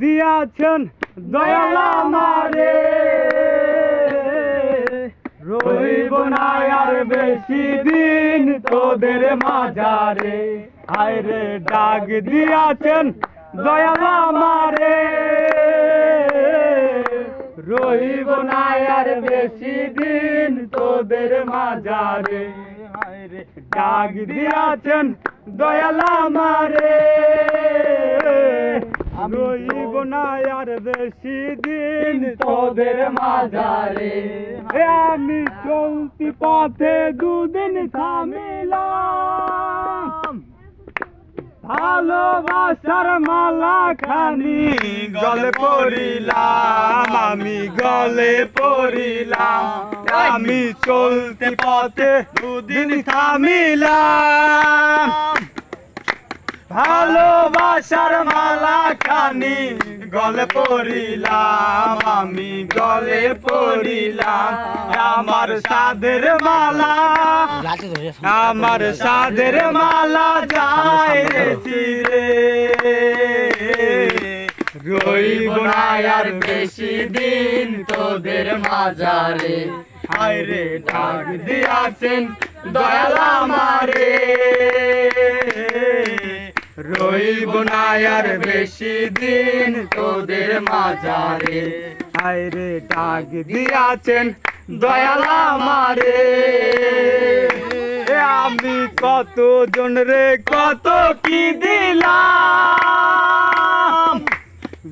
দিয়াছেন দয়াল আমারে, রইব না আর বেশি দিন তোদের মাঝারে। আইরে ডাক দিয়াছেন দয়াল আমারে, রইব না আর বেশি দিন তোদের মাঝারে। আইরে ডাক দিয়াছেন দয়াল আমারে, রইব না আর বেশি দিন তোদের মাঝারে। আমি চলতি পথে দুদিন থামিলাম, ভালোবাসার মালা খানি গলে পড়িলাম, আমি গলে পড়িলাম। আমি চলতে পথে দুদিন থামিলাম, ভালোবাসার মালা খানি গলে পড়িলাম, আমি গলে পড়িলাম। আমার সাধের মালা, আমার সাধের মালা যায় রে, রইব না আর বেশি দিন তোদের মাঝারে। হায়রে ডাক দিয়াছেন দয়াল আমারে, রইব না আর বেশি দিন তোদের মাঝারে। হায়রে ডাক দিয়াছেন দয়াল আমারে, আমি কত জন রে কত কি দিলাম,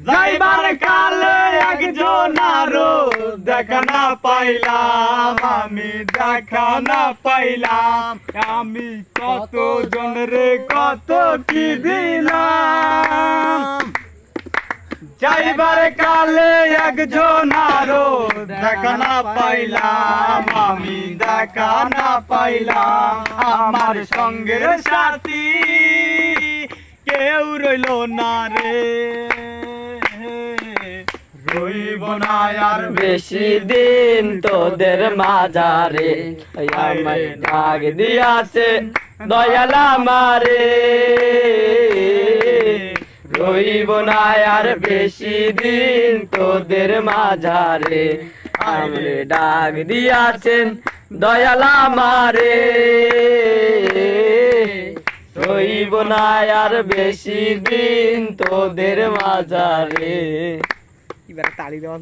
যাইবার কালে একজন আরো দেখা না পাইলাম, আমি দেখা না পাইলাম। আমি কত জন রে কত কি দিলাম, যাইবার কালে একজন আরো দেখা না পাইলাম, আমি দেখা না পাইলাম। আমার সঙ্গের সাথী কেউ রইল না রে, রইব না আর বেশি দিন তোদের মাঝারে। আমায় ডাক দিয়াছে দয়াল আমারে, রইব না আর বেশি দিন তোদের মাঝারে। আমায় ডাক দিয়াছেন দয়াল আমারে, রইব না আর বেশি দিন তোদের মাঝারে। এবার তালি দেওয়া